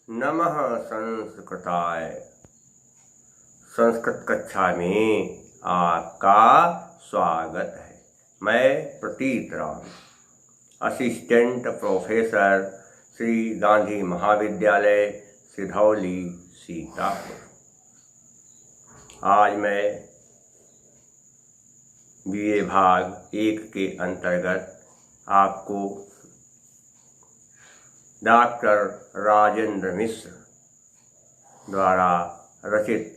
नमः संस्कृताय। संस्कृत कक्षा में आपका स्वागत है। मैं प्रतीत राम, असिस्टेंट प्रोफेसर, श्री गांधी महाविद्यालय, सिधौली, सीतापुर। आज मैं बीए भाग 1 के अंतर्गत आपको डॉक्टर राजेंद्र मिश्र द्वारा रचित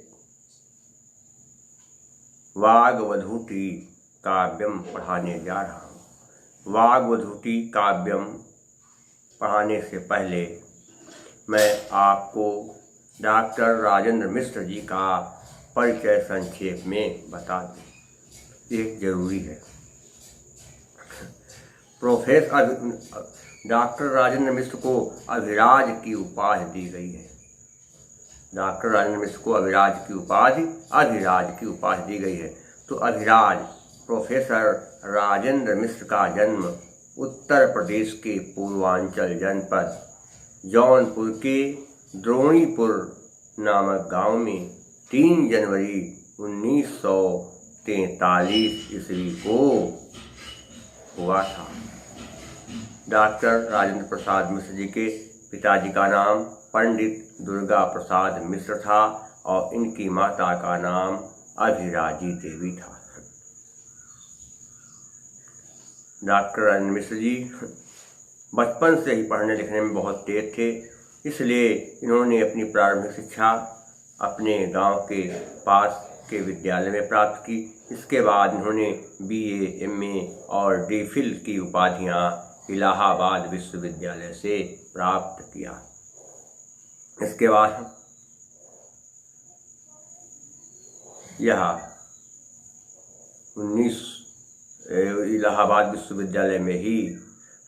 वाग्वधूटी काव्यम पढ़ाने जा रहा हूँ। वाग्वधूटी काव्यम पढ़ाने से पहले मैं आपको डॉक्टर राजेंद्र मिश्र जी का परिचय संक्षेप में बता दूँ, ये जरूरी है। प्रोफेसर डॉक्टर राजेंद्र मिश्र को अभिराज की उपाधि दी गई है। डॉक्टर राजेंद्र मिश्र को अभिराज की उपाधि दी गई है। तो अभिराज प्रोफेसर राजेंद्र मिश्र का जन्म उत्तर प्रदेश के पूर्वांचल जनपद जौनपुर के द्रोणीपुर नामक गांव में 3 जनवरी 1943 ईस्वी को हुआ था। डॉक्टर राजेंद्र प्रसाद मिश्र जी के पिताजी का नाम पंडित दुर्गा प्रसाद मिश्र था और इनकी माता का नाम अभिराजी देवी था। डॉक्टर राजेंद्र मिश्र जी बचपन से ही पढ़ने लिखने में बहुत तेज थे, इसलिए इन्होंने अपनी प्रारंभिक शिक्षा अपने गांव के पास के विद्यालय में प्राप्त की। इसके बाद इन्होंने बीए, एमए और डीफिल की उपाधियां इलाहाबाद विश्वविद्यालय से प्राप्त किया। इसके बाद यह इलाहाबाद विश्वविद्यालय में ही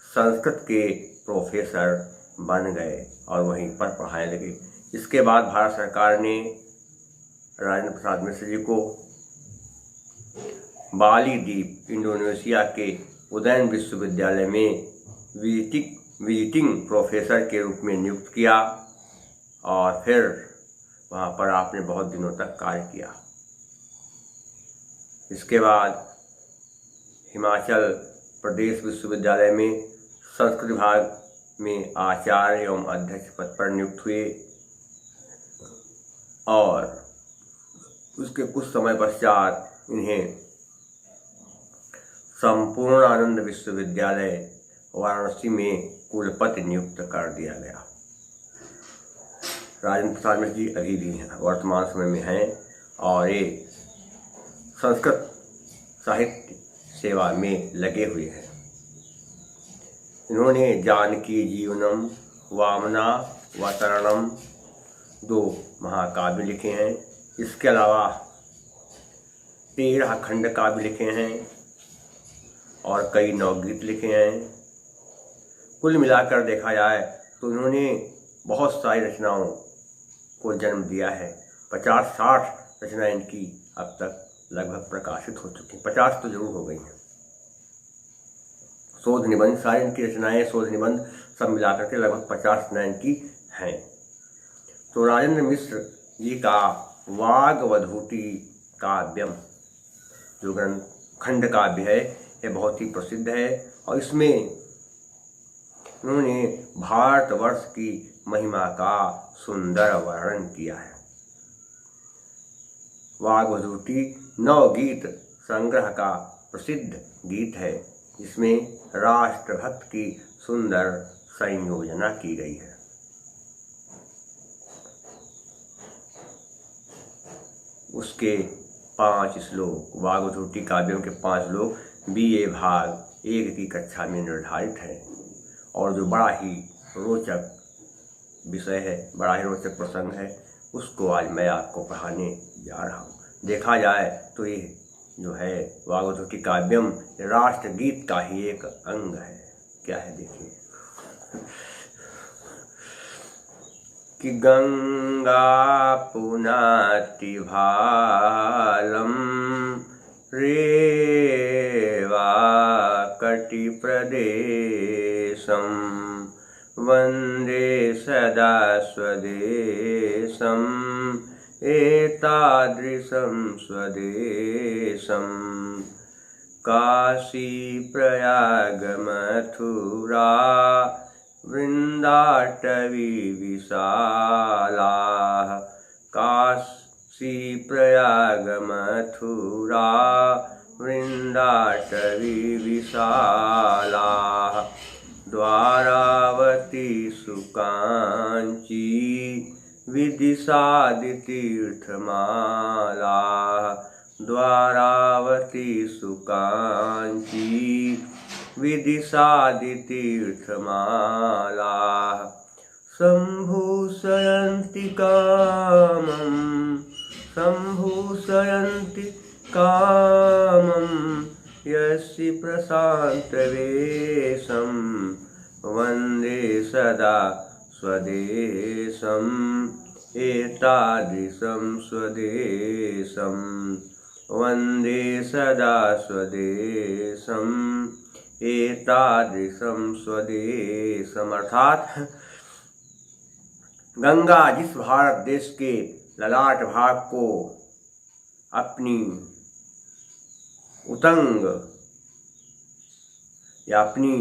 संस्कृत के प्रोफेसर बन गए और वहीं पर पढ़ाने लगे। इसके बाद भारत सरकार ने राजेंद्र प्रसाद मिश्र जी को बाली द्वीप इंडोनेशिया के उदयन विश्वविद्यालय में विजिटिंग प्रोफेसर के रूप में नियुक्त किया और फिर वहाँ पर आपने बहुत दिनों तक कार्य किया। इसके बाद हिमाचल प्रदेश विश्वविद्यालय में संस्कृत विभाग में आचार्य एवं अध्यक्ष पद पर नियुक्त हुए और उसके कुछ समय पश्चात इन्हें संपूर्णानंद विश्वविद्यालय वाराणसी में कुलपति नियुक्त कर दिया गया। राजेंद्र प्रसाद मिश्र जी अभी भी वर्तमान समय में हैं और ये संस्कृत साहित्य सेवा में लगे हुए हैं। इन्होंने जानकी जीवनम, वामना वतरणम 2 महाकाव्य लिखे हैं। इसके अलावा 13 खंड काव्य लिखे हैं और कई नवगीत लिखे हैं। कुल मिलाकर देखा जाए तो इन्होंने बहुत सारी रचनाओं को जन्म दिया है। 50-60 रचनाएं इनकी अब तक लगभग प्रकाशित हो चुकी हैं। 50 तो जरूर हो गई हैं। शोध निबंध, सारी इनकी रचनाएं, शोध निबंध सब मिलाकर के लगभग 50 रचनाएं इनकी हैं। तो राजेंद्र मिश्र जी का वाग्वधूटी काव्यम जो खंड काव्य है, ये बहुत ही प्रसिद्ध है और इसमें उन्होंने भारतवर्ष की महिमा का सुंदर वर्णन किया है। वाग्वधूटी नवगीत संग्रह का प्रसिद्ध गीत है, जिसमें राष्ट्रभक्त की सुंदर संयोजना की गई है। उसके 5 श्लोक, वाग्वधूटी काव्यों के 5 श्लोक बीए भाग 1 की कक्षा में निर्धारित है और जो बड़ा ही रोचक विषय है, बड़ा ही रोचक प्रसंग है, उसको आज मैं आपको पढ़ाने जा रहा हूँ। देखा जाए तो ये जो है वाग्वधूटी काव्यम राष्ट्रगीत का ही एक अंग है। क्या है देखिए कि गंगा पुनाति भालम रेवा कटि प्रदेशम वन्दे सदा स्वदेशम् एतादृशं स्वदेशम् काशी प्रयाग मथुरा वृन्दाटवी विशालाः काशी प्रयाग मथुरा वृन्दाटवी विशालाः द्वारावती सुकाञ्ची विदिशादितीर्थमालाः द्वारावती सुकाञ्ची विदिशादितीर्थमालाः सम्भूषयन्ति कामं यस्य प्रशान्तवेशं वन्दे सदा स्वदेशम् एतादृशं स्वदेशम् वन्दे सदा स्वदेशम् एतादृशं स्वदेशम्। अर्थात गंगा जिस भारत देश के ललाट भाग को अपनी उतंग या अपनी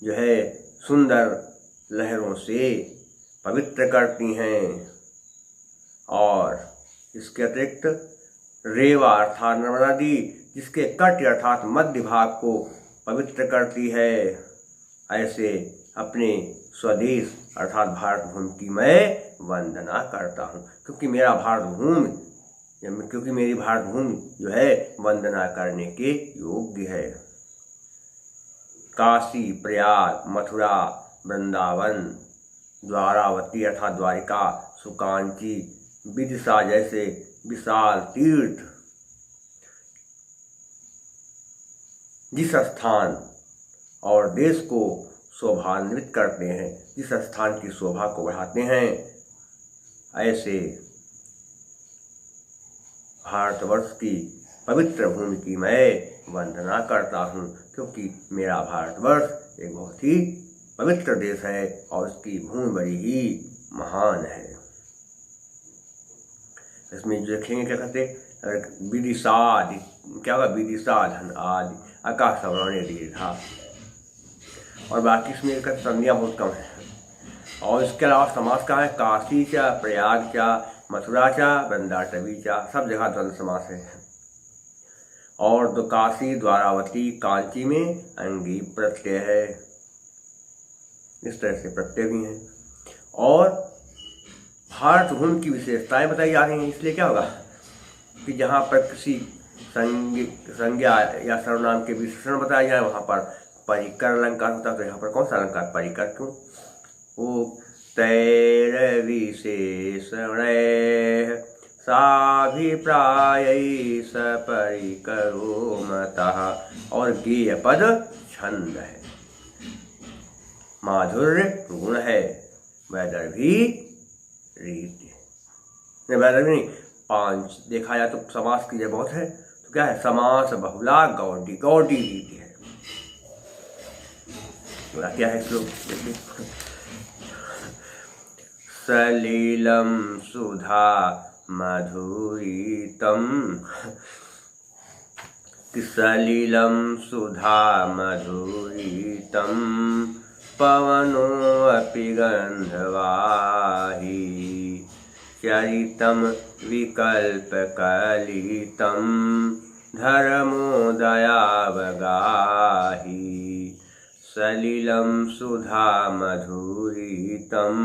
जो है सुंदर लहरों से पवित्र करती हैं, और इसके अतिरिक्त रेवा अर्थात नर्मदा नदी जिसके तट अर्थात मध्य भाग को पवित्र करती है, ऐसे अपने स्वदेश अर्थात भारत भूमि की मैं वंदना करता हूँ, क्योंकि मेरी भारत भूमि जो है वंदना करने के योग्य है। काशी प्रयाग मथुरा वृंदावन द्वारावती अर्थात द्वारिका सुकांची विदिशा जैसे विशाल तीर्थ जिस स्थान और देश को शोभान्वित करते हैं, जिस स्थान की शोभा को बढ़ाते हैं, ऐसे भारतवर्ष की पवित्र भूमि की मैं वंदना करता हूँ, क्योंकि मेरा भारतवर्ष एक बहुत ही पवित्र देश है और उसकी भूमि बड़ी ही महान है। इसमें जो लिखेंगे क्या कहते, विदिशादि क्या होगा, विदिशाधन आदि आकाश सवर्णे दीर्घा, और बाकी इसमें संधियाँ बहुत कम है। और इसके अलावा समास का है काशी चा प्रयाग चा मथुरा चा वृंदाटवी चा, सब जगह द्वंद्व समास है। और तो काशी द्वारावती कांची में अंगी प्रत्यय है, इस तरह से प्रत्यय भी हैं। और भारत भूमि की विशेषताएं बताई जा रही हैं, इसलिए क्या होगा कि जहाँ पर किसी संज्ञा या सर्वनाम के विशेषण बताए जाए वहाँ पर परिकर अलंकार होता है, तो यहाँ पर कौन सा अलंकार परिकर क्यों? उक्तैर विशेषण साभिप्रायै सपरिकरो मतः, और गेय पद छंद है, माधुर्य गुण है, वैदर्भी रीति वैदर्भी नहीं, पांच देखा जाए तो समास की जगह बहुत है, तो क्या है समास बहुला गौडी रीति है। क्या है श्लोक देखिए, सलीलम सुधा मधुरितम, सलीलम सुधा मधुरितम पवनो अपि गंधवाही चरितम विकल्पकलितम धर्मोदयावगाही सलिलं सुधा मधुरितं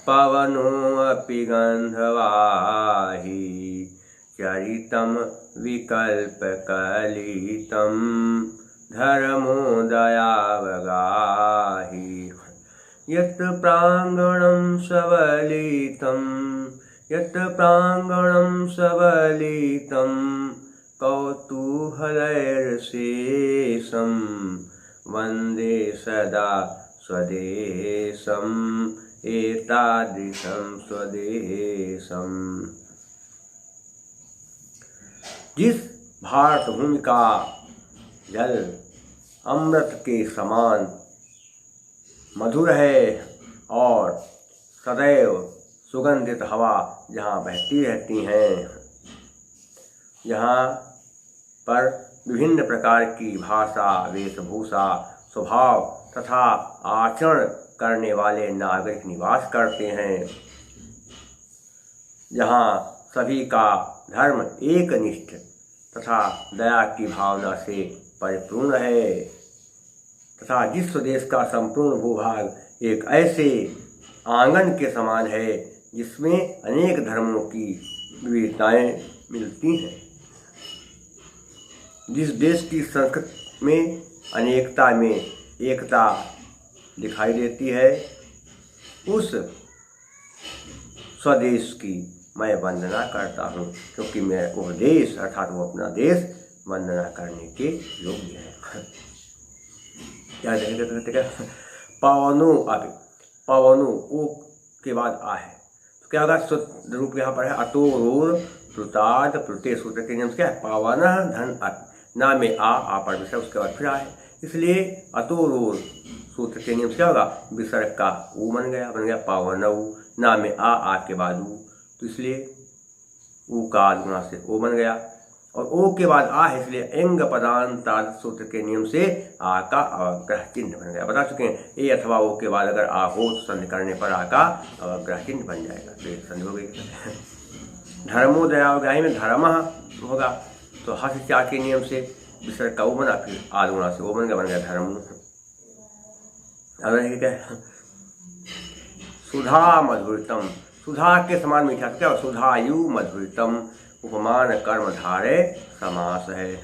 पवनो अपि गंधवाही चरितं विकल्पकलितं धर्मोदयावगाही यत् प्रांगणं सबलितं कौतूहलैर्शेषं वन्दे सदा स्वदेशम् एतादृशं स्वदेशम्। जिस भारत भूमि का जल अमृत के समान मधुर है और सदैव सुगंधित हवा जहाँ बहती रहती हैं, यहाँ पर विभिन्न प्रकार की भाषा, वेशभूषा, स्वभाव तथा आचरण करने वाले नागरिक निवास करते हैं, जहाँ सभी का धर्म एकनिष्ठ तथा दया की भावना से परिपूर्ण है तथा जिस स्वदेश का संपूर्ण भूभाग एक ऐसे आंगन के समान है जिसमें अनेक धर्मों की विविधताएं मिलती हैं, जिस देश की संस्कृति में अनेकता में एकता दिखाई देती है, उस स्वदेश की मैं वंदना करता हूँ, क्योंकि मैं वो देश अर्थात वो अपना देश वंदना करने के योग्य है। क्या देखेंगे पवनो अभी, पवनो ओ के बाद आ है तो क्या होगा, शुद्ध रूप यहाँ पर है अतोरोर प्लुताद प्लुते सूत्र के नियम से क्या है, पावन धन अत, ना में आ पर विसर्ग, उसके बाद फिर आ है, इसलिए अतोरोर सूत्र के नियम से क्या होगा, विसर्ग का ऊ बन गया पावनऊ, ना में आ के बाद ऊ, तो इसलिए ऊ का गुणा से ओ बन गया और ओ के बाद आ है, इसलिए एंग पदांताद सूत्र के नियम से आ का अवग्रह चिन्ह बन गया। बता चुके हैं ए अथवा ओ के बाद अगर आ हो तो संधि करने पर आ का अवग्रह चिन्ह बन जाएगा, तो एक संधि हो गई। धर्मोदयावग्राही में धर्म होगा तो हस चा के नियम से विसर्ग का ओ बना, फिर आद गुणा से ओ बन गया धर्म। अब क्या है, सुधा मधुरतम, सुधा के समान मीठा, तो क्या सुधायु मधुरतम, उपमान कर्म धारे समास है।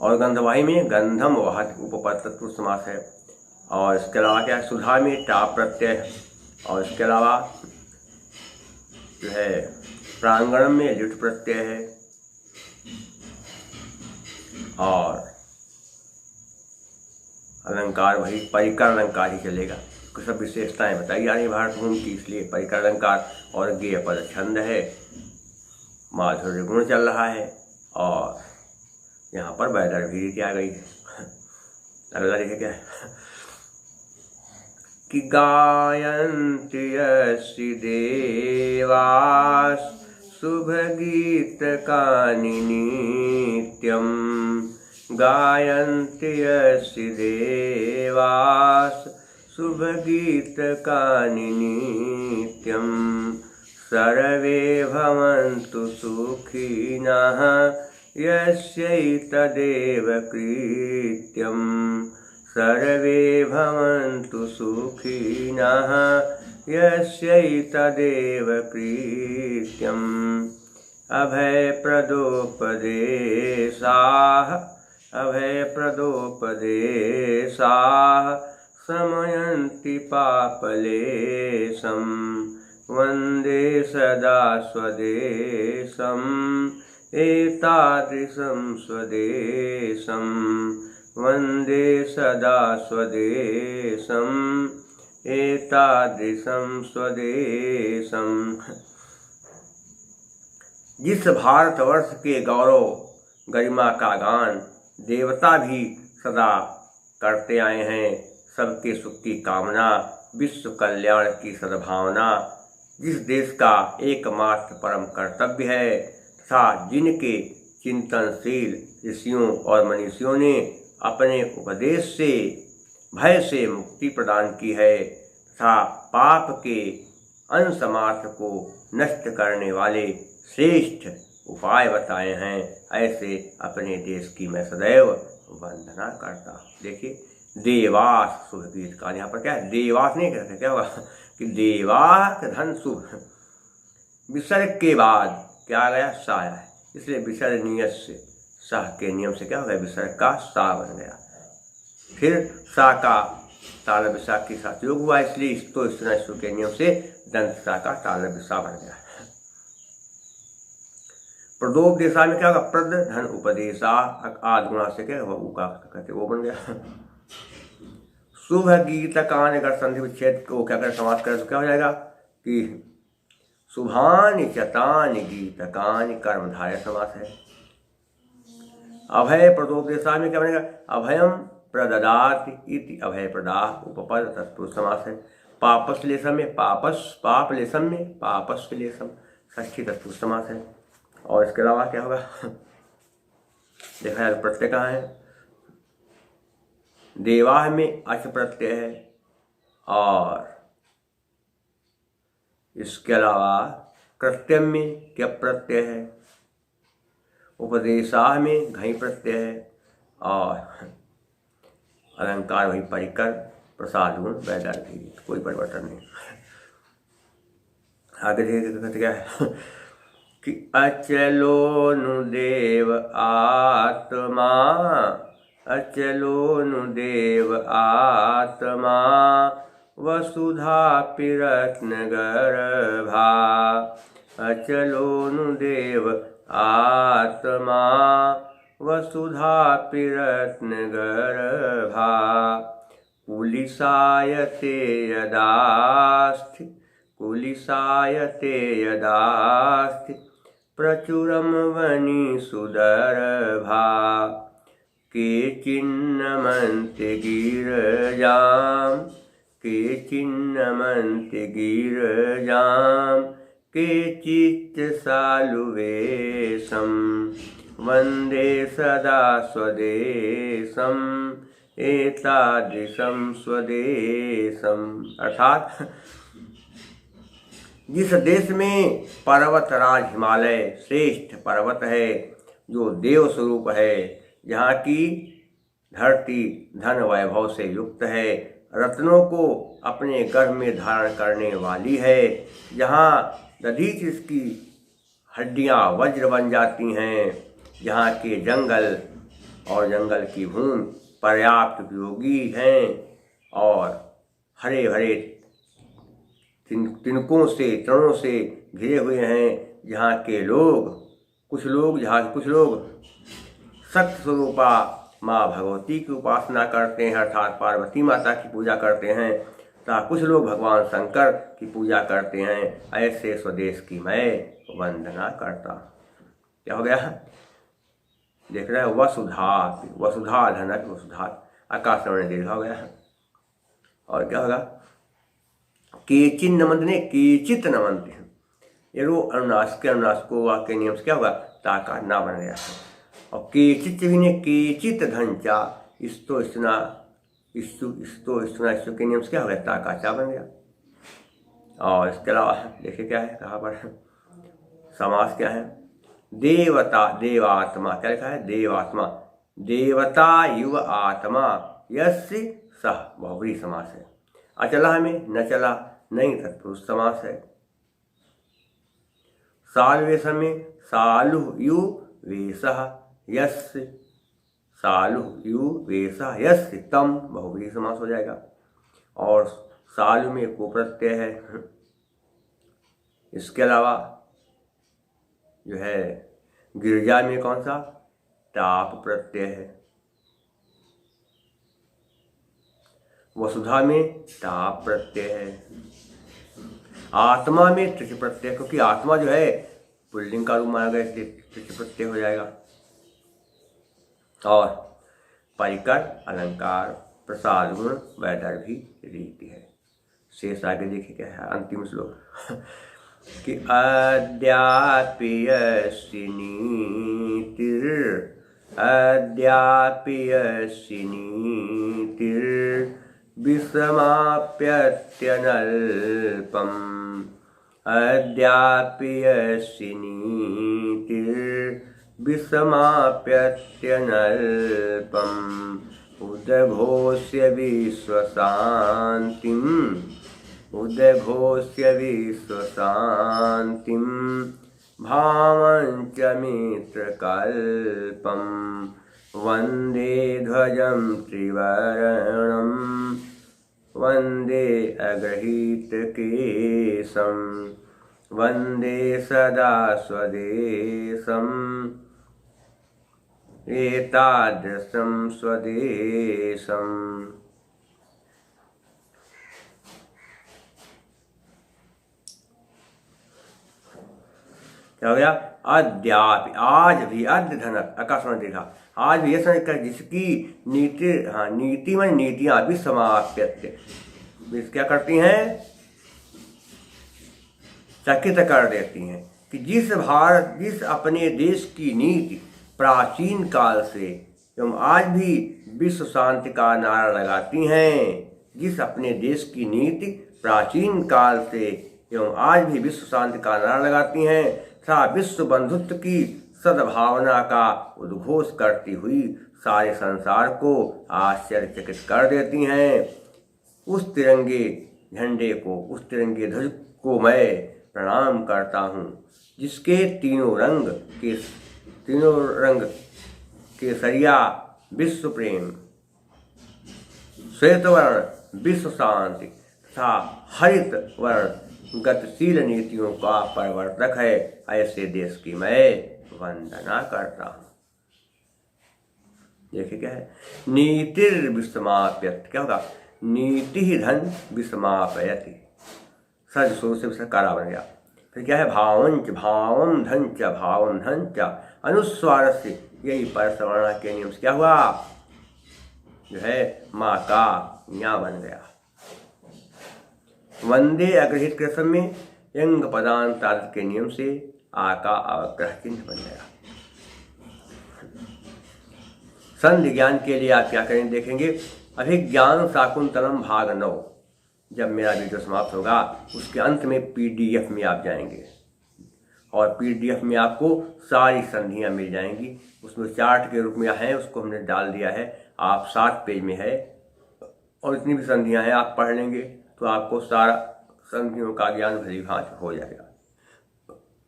और गंधवाही में गंधम वहत उपपद तत्पुरुष समास है। और इसके अलावा क्या है, सुधा में टाप प्रत्यय, और इसके अलावा जो है प्रांगण में लिट प्रत्यय है। और अलंकार वही परिकर अलंकार ही चलेगा, कुछ सब विशेषताएं बताई जा रही भारत भूमि की, इसलिए परिकर अलंकार। और गेय पद छंद है, माधुर्य गुण चल रहा है, और यहाँ पर वैदर भी रीति आ गई है। अगला देखिए क्या है कि गायन्ति यस्य देवास शुभ गीत कानि नित्यम, गायन्ति यस्य देवास शुभ गीत कानि नित्यम, सर्वे भवन्तु सुखिनः यस्यैतदेव कृत्यं, सर्वे भवन्तु सुखिनः यस्यैतदेव कृत्यम्। अभयप्रदोपदेशाः, अभयप्रदोपदेशाः शमयन्ति पापलेशं, वन्दे सदा स्वदेशम् एतादृशं स्वदेशं, वन्दे सदा स्वदेशम् एतादृशं स्वदेशम्। जिस भारतवर्ष के गौरव गरिमा का गान देवता भी सदा करते आए हैं, सबके सुख की कामना, विश्व कल्याण की सद्भावना, जिस देश का एकमात्र परम कर्तव्य है तथा जिनके चिंतनशील ऋषियों और मनीषियों ने अपने उपदेश से भय से मुक्ति प्रदान की है तथा पाप के अंश मात्र को नष्ट करने वाले श्रेष्ठ उपाय बताए हैं, ऐसे अपने देश की मैं सदैव वंदना करता हूँ। देखिए देवास शुभ गीत का, यहाँ पर क्या है, देवास नहीं कहते, क्या होगा कि देवास धन शुभ, विसर्ग के बाद क्या आ गया, सा आया है, इसलिए विसर्ग नियत से साह के नियम से क्या हो गया, विसर्ग का सा बन गया। फिर सा का ताल विशाख के साथ योग हुआ, इसलिए स्तो स्त्र के नियम से दंत सा का ताल विशा बन गया। प्रदोपदेशा में क्या होगा, प्रद धन उपदेशा, आद गुणा से क्या हुआ, उका कहते वो बन गया। शुभ गीत कान अगर संधि विच्छेद को क्या कर समास करें तो क्या हो जाएगा कि शुभानि चतानि गीतकानि कर्मधारय समास है। अभय प्रदोपदेशा में क्या बनेगा, अभयम प्रददाति इति अभयप्रदाः उपपद तत्पुरुष समास है। पापस्लेशम में पापस, पाप लेशम में पापस लेशम षष्ठी तत्पुरुष समास है। और इसके अलावा क्या होगा देखा जाए प्रत्यय कहाँ है, देवाह में अच प्रत्यय है, और इसके अलावा कृत्यम में क्या प्रत्यय है, उपदेशाह में घई प्रत्यय है, और अलंकार वही परिकर प्रसाद गुण वैदर्भी, कोई परिवर्तन नहीं। आगे देखिए क्या है कि अचलो नु देव आत्मा, अचलो नु देव आत्मा वसुधा पिरत्न गर्भा, अचलो नु देव आत्मा वसुधा पिरत्न गर्भा, कुलिसायते यदास्ति, कुलिसायते यदास्ति प्रचुरम वनि सुदर्भा, केचिन्नमन्ति गिरजां, केचिन्नमन्ति गिरजां केचित् सालुवेशं, वन्दे सदा स्वदेशम् एतादृशं स्वदेशम। अर्थात जिस देश में पर्वतराज हिमालय श्रेष्ठ पर्वत है, जो देव स्वरूप है, जहाँ की धरती धन वैभव से युक्त है, रत्नों को अपने गर्भ में धारण करने वाली है, जहाँ दधीच इसकी हड्डियाँ वज्र बन जाती हैं, जहाँ के जंगल और जंगल की भूमि पर्याप्त उपयोगी हैं और हरे भरे तिनकों से तृणों से घिरे हुए हैं, जहाँ के लोग कुछ लोग सत्य स्वरूपा माँ भगवती की उपासना करते हैं, अर्थात पार्वती माता की पूजा करते हैं, तथा कुछ लोग भगवान शंकर की पूजा करते हैं। ऐसे स्वदेश की मैं वंदना करता। क्या हो गया, देख रहे हैं, वसुधा, वसुधा धनक वसुधा, आकाश में दीर्घ हो गया। और क्या होगा, केचिन नमंत ने केचित नमंत, ये रो अनुनास के अनुनास को वाक्य नियम से क्या होगा, ताका ना बन गया है। और केचित भी ने केचित धनचा, इस्तो इस्तना इस्तो के नियम से क्या हो गया, ताका चा बन गया। और इसके अलावा देखिए क्या है, कहाँ पर समास क्या है, देवता देवात्मा, क्या लिखा है, देवात्मा, देवता युव आत्मा यस्य सह, बहुव्रीहि समास है। अचला में न चला नहीं तत्पुरुष समास है। साल वेशम में सालु यु वेशः यस्य, सालु यु वेशः यस्य तम, बहुव्रीहि समास हो जाएगा। और सालु में को प्रत्यय है। इसके अलावा जो है गिरजा में कौन सा, टाप प्रत्यय है। वसुधा में टाप प्रत्यय है। आत्मा में त्रिच प्रत्यय, क्योंकि आत्मा जो है पुल्लिंग का रूप माना गया, इसलिए त्रिच प्रत्यय हो जाएगा। और परिकर अलंकार प्रसाद गुण वैदर्भी रीति है। शेष आगे देखिए क्या है, अंतिम श्लोक कि अद्यापि यस्य नीतिर्, अद्यापि यस्य नीतिर् विषमाप्यत्यनल्पम्, अद्यापि यस्य नीतिर् विषमाप्यत्यनल्पम्, उद्घोष्य विश्वशान्तिम्, उद्घोष्य विश्वशान्तिं भावञ्च मित्रकल्पं, वन्दे ध्वजं त्रिवर्णं, वन्दे अगृहीतकेशं, वन्दे सदा स्वदेशम् एतादृशं स्वदेशम्। क्या हो गया, अद्यापि, आज भी, अद्य धनक आकाशवाणी देखा, आज भी ये समझ कर जिसकी नीति, हाँ नीति में नीतियां भी समाप्यत्य, क्या करती हैं, चकित कर देती हैं कि जिस अपने देश की नीति प्राचीन काल से एवं आज भी विश्व शांति का नारा लगाती हैं, जिस अपने देश की नीति प्राचीन काल से एवं आज भी विश्व शांति का नारा लगाती हैं तथा विश्व बंधुत्व की सद्भावना का उद्घोष करती हुई सारे संसार को आश्चर्यचकित कर देती हैं, उस तिरंगे झंडे को, उस तिरंगे ध्वज को मैं प्रणाम करता हूँ, जिसके तीनों रंग केसरिया विश्व प्रेम, श्वेत वर्ण विश्व शांति तथा हरित वर्ण गतिशील नीतियों का प्रवर्तक है, ऐसे देश की मैं वंदना करता हूँ। देखिए क्या है, नीतिर विस्माप्यत, क्या होगा, नीति ही धन विस्मापयति, सज सो से कारा बन गया। फिर क्या है, भावंच भावम धन च भावम धन च अनुस्वार से, यही परसवर्णा के नियम से क्या हुआ, जो है माँ का या बन गया। वंदे अग्रहित कृष्ण में यंग पदांत के नियम से आ का अवग्रह चिन्ह बन गया। संधि ज्ञान के लिए आप क्या करेंगे देखेंगे, अभिज्ञान शाकुंतलम भाग 9, जब मेरा वीडियो समाप्त होगा उसके अंत में PDF में आप जाएंगे और PDF में आपको सारी संधियां मिल जाएंगी, उसमें चार्ट के रूप में है, उसको हमने डाल दिया है, आप 7 पेज में है और इतनी भी संधियां हैं आप पढ़ लेंगे तो आपको सारा संधियों का ज्ञान भली भांति हो जाएगा।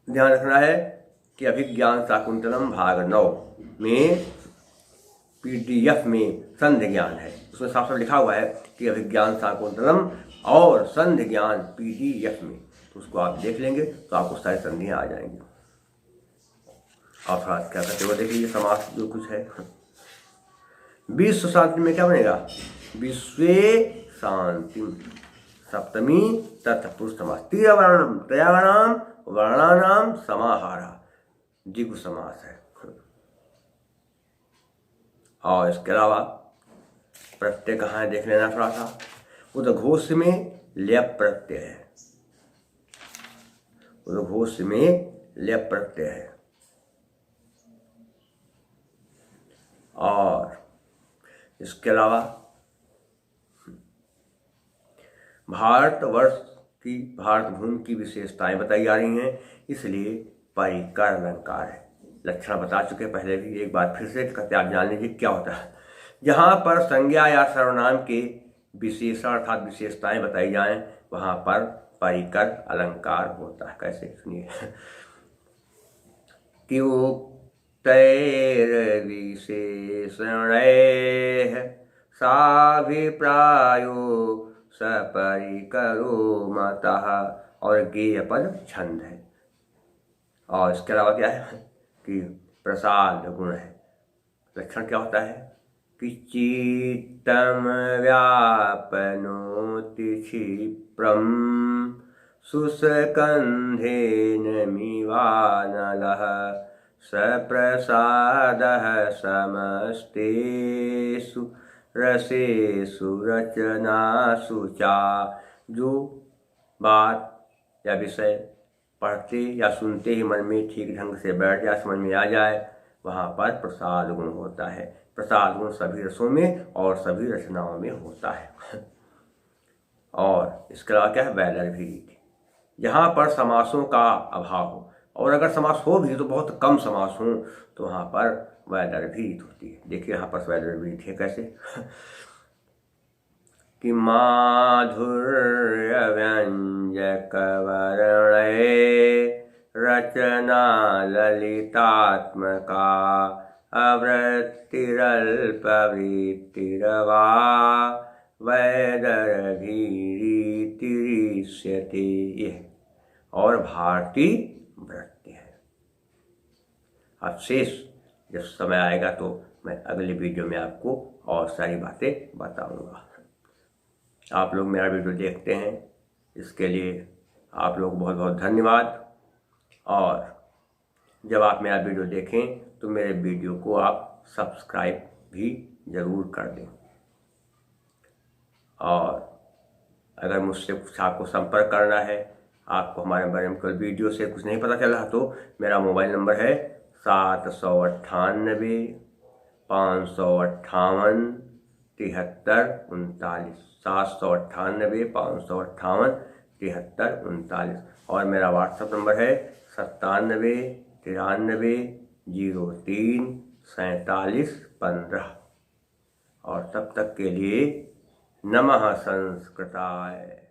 ध्यान रखना है कि अभिज्ञान शाकुंतलम भाग 9 में PDF में संधि ज्ञान है, उसमें साफ साफ लिखा हुआ है कि अभिज्ञान शाकुंतलम और संधि ज्ञान PDF में, तो उसको आप देख लेंगे तो आपको सारी संधियां आ जाएंगी। आप क्या करते हो देखिए, समास जो कुछ है, विश्व शांति में क्या बनेगा, विश्वे शांति, सप्तमी तत्पुरुष समास, तीरवर्णम त्रयाणाम वर्णानाम समाहारा, द्विगु समास है। और इसके अलावा प्रत्यय कहाँ है देख लेना थोड़ा सा, उद्घोष में लेप प्रत्यय है, उद्घोष में लेप प्रत्यय है। और इसके अलावा भारतवर्ष की, भारत भूमि की विशेषताएं बताई जा रही हैं, इसलिए परिकर अलंकार है। लक्षण बता चुके पहले भी, एक बार फिर से कहते आप जान लीजिए क्या होता है। जहाँ पर संज्ञा या सर्वनाम के विशेषण अर्थात विशेषताएं बताई जाएं वहाँ पर परिकर अलंकार होता है। कैसे, सुनिए, त्युक्तैर्विशेषणैः साभिप्रायो सपरिकरो मतः, और गेय पद छंद है। और इसके अलावा क्या है कि प्रसाद गुण है। लक्षण क्या होता है कि चित्तम व्यापनोति क्षिप्रम सुस्कंधेन मिवानलः सप्रसादः समस्तेषु रसेषु रचनासु चा। जो बात या विषय पढ़ते या सुनते ही मन में ठीक ढंग से बैठ जाए, समझ में आ जाए, वहाँ पर प्रसाद गुण होता है। प्रसाद गुण सभी रसों में और सभी रचनाओं में होता है। और इसके अलावा क्या है, वैदर्भी, जहाँ पर समासों का अभाव हो, और अगर समास हो भी तो बहुत कम समास हो, तो वहाँ पर वैदर्भी होती है। देखिए यहाँ पर वैदर्भी है कैसे कि माधुर्य व्यंजक वर्णे रचना ललितात्मका अवृत्तिरल्पवृत्तिरवा वैदर्भीरितिरिष्यते, और भारती वृत्ति है। अब शेष जब समय आएगा तो मैं अगले वीडियो में आपको और सारी बातें बताऊंगा। आप लोग मेरा वीडियो देखते हैं, इसके लिए आप लोग बहुत बहुत धन्यवाद। और जब आप मेरा वीडियो देखें तो मेरे वीडियो को आप सब्सक्राइब भी ज़रूर कर दें। और अगर मुझसे कुछ आपको संपर्क करना है, आपको हमारे बारे में कोई वीडियो से कुछ नहीं पता चला, तो मेरा मोबाइल नंबर है 798-558-7339, 798-558-7339। और मेरा व्हाट्सएप नंबर है 97-93-03-47-15। और तब तक के लिए नमः संस्कृताय।